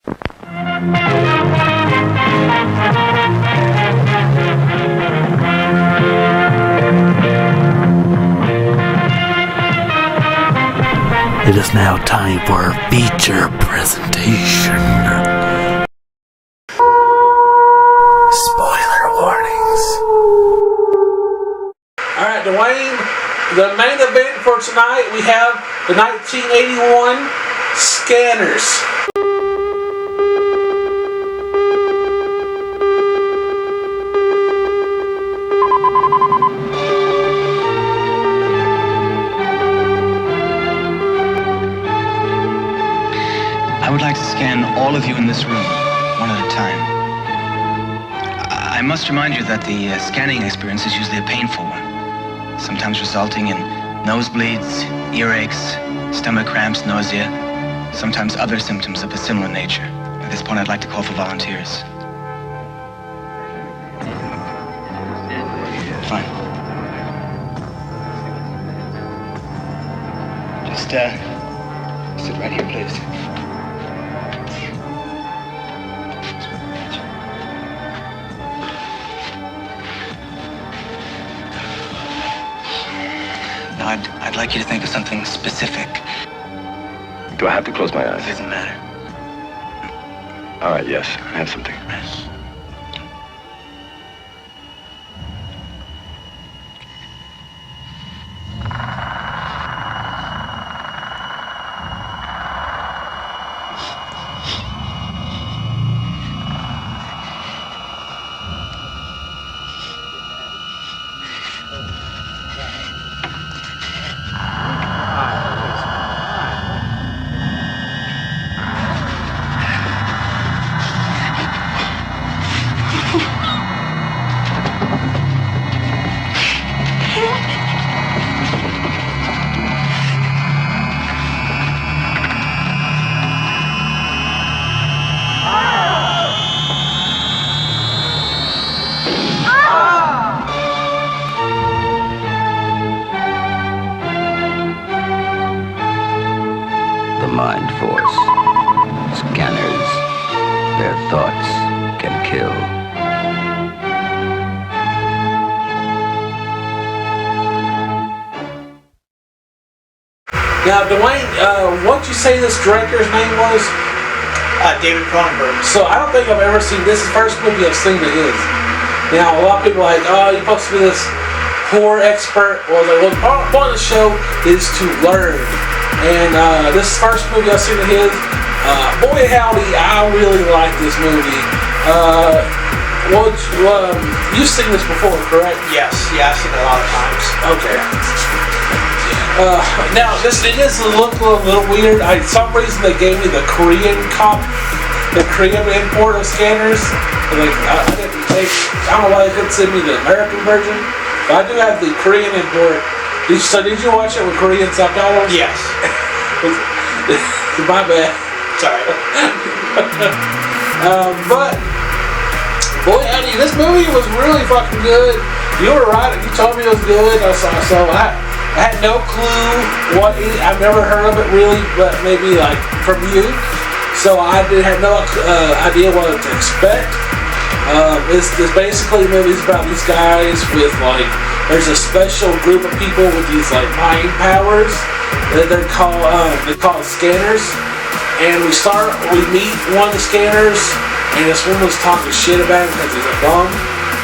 It is now time for our feature presentation. Spoiler warnings. Alright, Dwayne, the main event for tonight, we have the 1981 Scanners. I would like to scan all of you in this room, one at a time. I must remind you that the scanning experience is usually a painful one, sometimes resulting in nosebleeds, earaches, stomach cramps, nausea, sometimes other symptoms of a similar nature. At this point, I'd like to call for volunteers. Fine. Just, sit right here, please. Now, I'd like you to think of something specific. Do I have to close my eyes? It doesn't matter. All right, yes, I have something. The Mind Force. Scanners. Their thoughts can kill. Now, Dwayne, what'd you say this director's name was? David Cronenberg. So I don't think I've ever seen this. Is the first movie I've seen of his. Now, a lot of people are like, oh, you're supposed to be this horror expert. Well, part of the show is to learn. And this is the first movie I've seen of his. Boy howdy, I really like this movie. You've seen this before, correct? Yes, yeah, I've seen it a lot of times. Okay. Now, it does look a little weird. For some reason, they gave me the Korean import of Scanners. Like, I don't know why they couldn't send me the American version, but I do have the Korean import. So did you watch it with Korean subtitles? Yes. My bad. Sorry. But boy, howdy, this movie was really fucking good. You were right. You told me it was good. So I had no clue I've never heard of it really, but maybe like from you. So I had no idea what to expect. This basically movies about these guys with like, there's a special group of people with these like mind powers. They call it scanners. And we meet one of the scanners, and this woman's talking shit about him because he's a bum.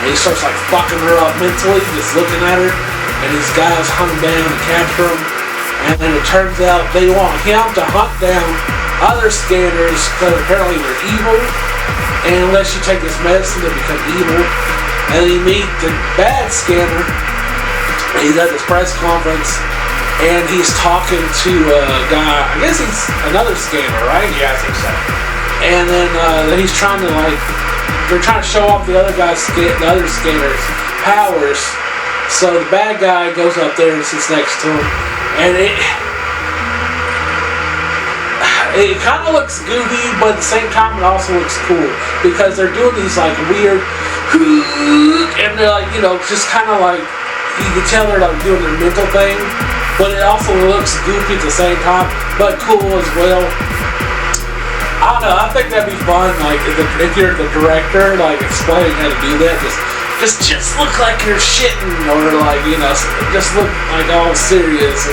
And he starts like fucking her up mentally, just looking at her. And these guys hunt him down and capture him. And then it turns out they want him to hunt down other scanners because apparently they're evil. And unless you take this medicine, they become evil. And then you meet the bad scanner. He's at this press conference, and he's talking to a guy. I guess he's another scanner, right? Yeah, I think so. And then he's trying to they're trying to show off the other other scanner's powers. So the bad guy goes up there and sits next to him, and it kind of looks goofy, but at the same time it also looks cool because they're doing these like weird, and they're like, just kind of like, you can tell they're like doing their mental thing, but it also looks goofy at the same time, but cool as well. I don't know. I think that'd be fun. Like if you're the director, like explaining how to do that, just look like you're shitting, or like just look like all serious.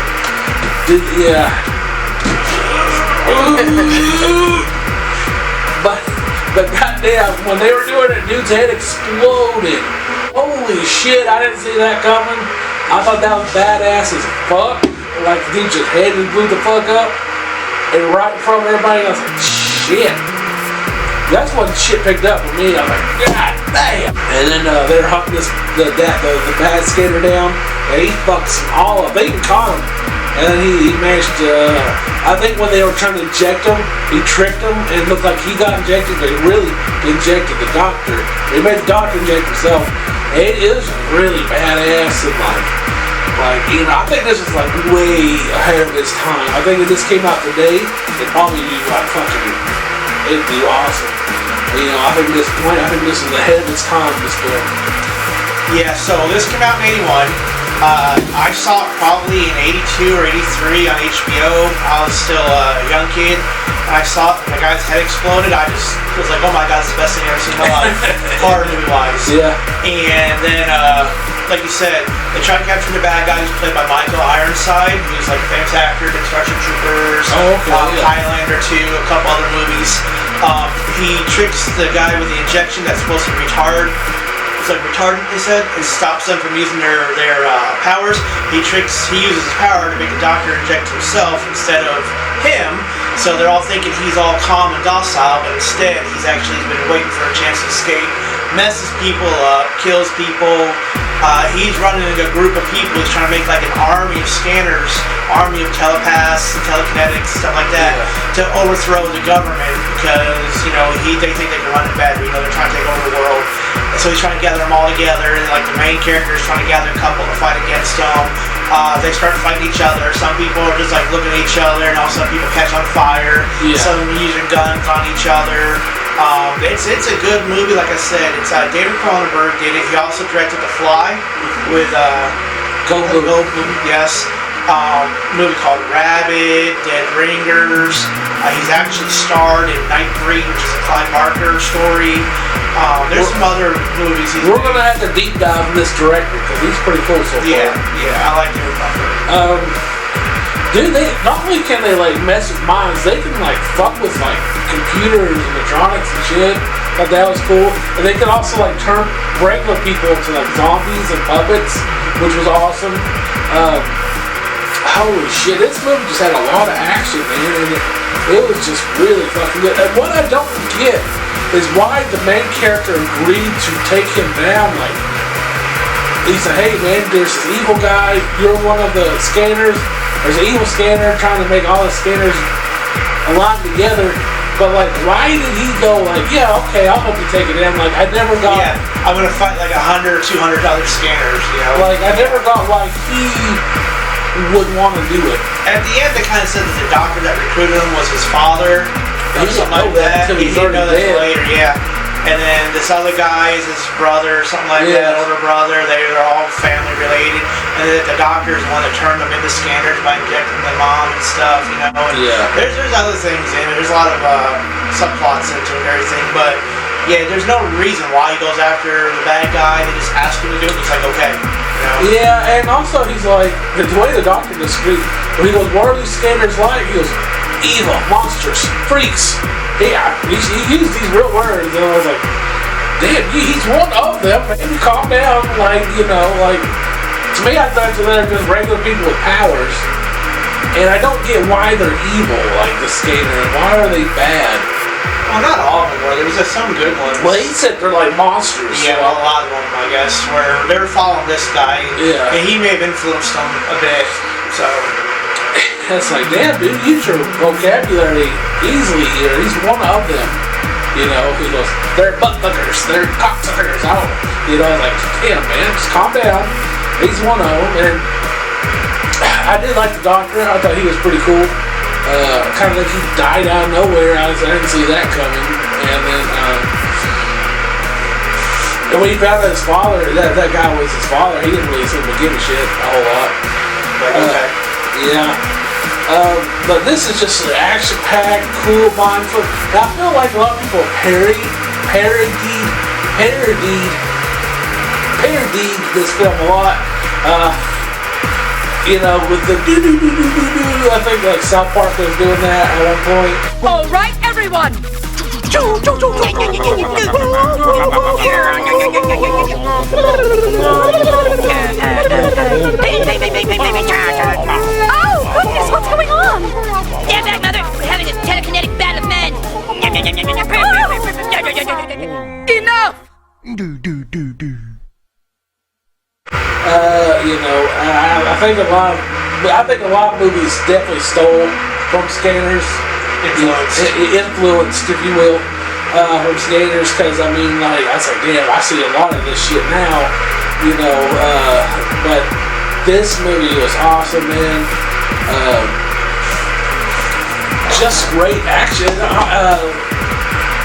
Yeah. but goddamn, when they were doing it, dude's head exploded. Holy shit! I didn't see that coming. I thought that was badass as fuck. Like the dude's head just blew the fuck up, and right in front of everybody, I was like, shit. That's when shit picked up for me. I was like, God damn. And then they're hunting the bad skater down, and he fucks them all up. They even caught him. And then he managed to, I think when they were trying to inject him, he tricked him and it looked like he got injected, but he really injected the doctor. He made the doctor inject himself. And it was really badass and like, I think this is like way ahead of its time. I think if this came out today, it'd probably be like fucking, it'd be awesome. I think this is ahead of its time, this film. Yeah, so this came out in 81. I saw it probably in 82 or 83 on HBO. I was still a young kid. I saw it, the guy's head exploded. I just was like, oh my god, it's the best thing I've ever seen in my life. Horror movie-wise. Yeah. And then, like you said, they tried to capture the bad guy who's played by Michael Ironside, who's like a famous actor, did Starship Troopers, Highlander 2, a couple other movies. He tricks the guy with the injection that's supposed to retard. It's like retardant, they said. It stops them from using their powers. He uses his power to make the doctor inject himself instead of him. So they're all thinking he's all calm and docile, but instead he's been waiting for a chance to escape. Messes people up, kills people. He's running a group of people. He's trying to make like an army of scanners, army of telepaths and telekinetics, stuff like that, to overthrow the government because they think they can run it better. They're trying to take over the world. And so he's trying to gather them all together, and like the main character is trying to gather a couple to fight against them. They start fighting each other. Some people are just like looking at each other, and all of a sudden people catch on fire. Yeah. Some using guns on each other. It's a good movie, like I said. It's David Cronenberg did it. He also directed The Fly with Goldblum. Yes. Movie called Rabid, Dead Ringers. He's actually starred in Night Breed, which is a Clive Barker story. There's some other movies he's We're gonna have to deep dive in this director because he's pretty cool so far. Yeah, I like David Cronenberg. Dude, not only can they like mess with minds, they can like fuck with like computers and electronics and shit. Like that was cool. And they can also like turn regular people into like zombies and puppets, which was awesome. Holy shit, this movie just had a lot of action, man, and it was just really fucking good. And what I don't get is why the main character agreed to take him down. Like, he said, hey man, there's this evil guy, you're one of the scanners. There's an evil scanner trying to make all the scanners align together. But like, why did he go like, yeah, okay, I'll help you take it down? Like, I never got. Yeah, I'm gonna fight like 100 or 200 other scanners. Like, I never got why he would want to do it. At the end, they kind of said that the doctor that recruited him was his father, or something like that. He didn't know that later. Yeah. And then this other guy is his brother, something like that, older brother. They're all family related. And then the doctor is the one that turned them into scanners by injecting the mom and stuff, And there's other things in it. There's a lot of subplots into it and everything. But yeah, there's no reason why he goes after the bad guy. They just ask him to do it. He's like, okay. Yeah, and also he's like, the way the doctor described, when he goes, what are these scanners like? He goes, evil, monsters, freaks. Yeah, he used these real words, and I was like, damn, he's one of them, maybe calm down, to me I thought they're just regular people with powers, and I don't get why they're evil, like the skater, why are they bad? Well, not all of them were, there was just some good ones. Well, he said they're like monsters. Yeah, well, a lot of them, I guess, where they were following this guy, and he may have influenced them a bit, so... It's like, damn, dude, use your vocabulary easily here. He's one of them. He goes, they're butt fuckers, they're cocksuckers. Like, damn, man, just calm down. He's one of them. And I did like the doctor. I thought he was pretty cool. Kind of like he died out of nowhere. I didn't see that coming. And then, and when he found out his father, that guy was his father, he didn't really seem to give a shit a whole lot. Okay. Yeah. But this is just an action-packed, cool, mindful. And I feel like a lot of people parodied this film a lot. You know, with the do-do-do-do-do-do. I think like South Park was doing that at one point. All right, everyone. Oh, goodness, what's going on? Stand back, Mother. We're having a telekinetic battle of men. Enough! You know, I think a lot of movies definitely stole from Scanners, influenced, if you will, from Scanners. Because I mean, like I was like, damn, I see a lot of this shit now, you know. But this movie was awesome, man. Just great action.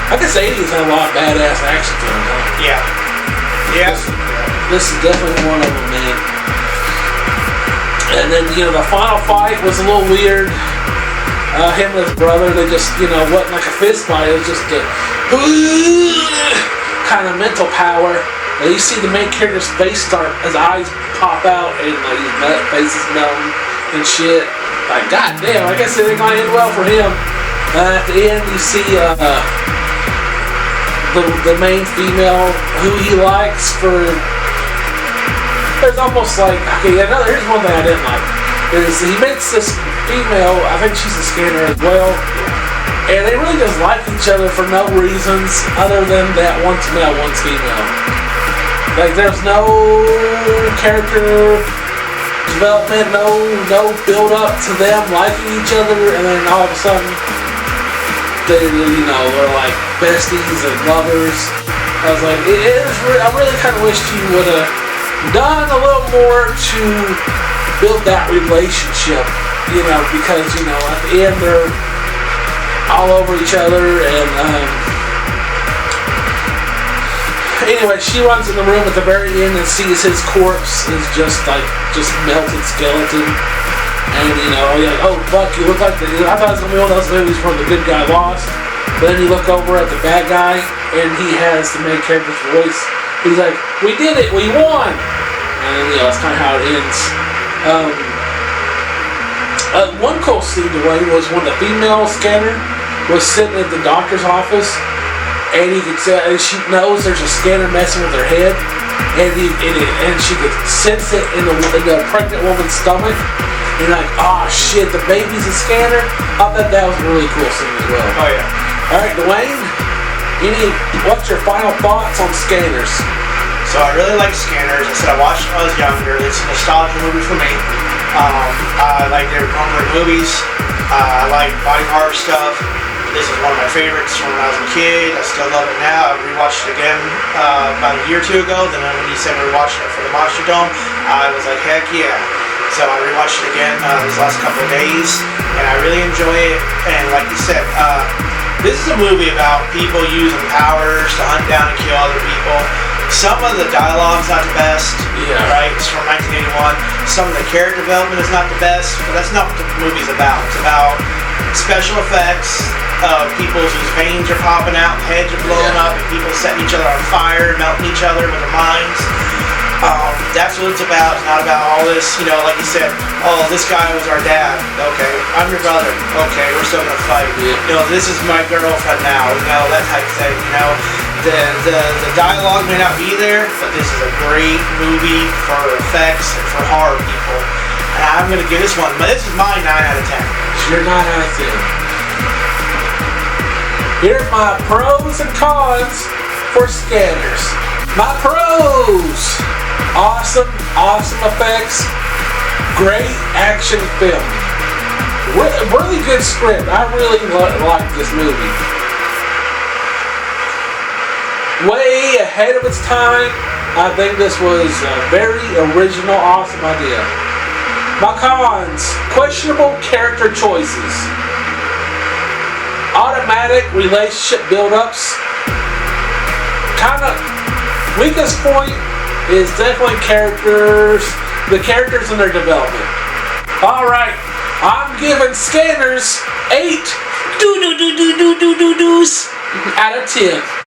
I guess 80s had a lot of badass action films. Huh? Yeah. This is definitely one of them, man. And then, you know, the final fight was a little weird. Him and his brother, they just, you know, wasn't like a fist fight. It was just a kind of mental power. And you see the main character's face start, his eyes pop out, and like his face is melting and shit. Like, goddamn, I guess it ain't gonna end well for him. At the end, you see the main female who he likes for. There's almost like, okay, here's one thing I didn't like. Is he meets this female, I think she's a Scanner as well, and they really just like each other for no reasons other than that one's male, one's female. Like, there's no character development, no build up to them liking each other, and then all of a sudden, they're like besties and lovers. I was like, I really kind of wished you would have done a little more to build that relationship, you know, because, you know, at the end they're all over each other, and anyway, she runs in the room at the very end and sees his corpse is just melted skeleton, and you know, you're like, oh fuck, you look like I thought it was gonna be one of those movies where the good guy lost, but then you look over at the bad guy and he has the main character's voice. He's like, we did it, we won! And, you know, that's kind of how it ends. One cool scene, Dwayne, was when the female Scanner was sitting at the doctor's office, and he could say, and she knows there's a scanner messing with her head, and she could sense it in the pregnant woman's stomach, and like, oh shit, the baby's a scanner. I bet that was a really cool scene as well. Oh yeah. All right, Dwayne, what's your final thoughts on Scanners? So I really like Scanners. I said I watched when I was younger. It's a nostalgia movie for me. I like their grumbling movies. I like body horror stuff. This is one of my favorites from when I was a kid. I still love it now. I rewatched it again about a year or two ago. Then when you said we were watching it for the Monster Dome, I was like, heck yeah. So I rewatched it again these last couple of days, and I really enjoy it. And like you said, this is a movie about people using powers to hunt down and kill other people. Some of the dialogue's not the best, right? It's from 1981. Some of the character development is not the best, but that's not what the movie's about. It's about special effects of people whose veins are popping out, heads are blowing up, and people setting each other on fire, melting each other with their minds. That's what it's about. It's not about all this, you know, like you said, oh, this guy was our dad. Okay, I'm your brother. Okay, we're still gonna fight. You know, this is my girlfriend now. You know, that type of thing. You know, the dialogue may not be there, but this is a great movie for effects and for horror people. And I'm gonna give this one. This is my 9 out of 10. It's your 9 out of 10. Here's my pros and cons for Scanners. My pros. Awesome effects, great action film, really good script. I really like this movie. Way ahead of its time. I think this was a very original, awesome idea. My cons, questionable character choices, automatic relationship build-ups, weakest point is definitely the characters and their development. Alright, I'm giving Scanners 8 do do do do do do do doos out of 10.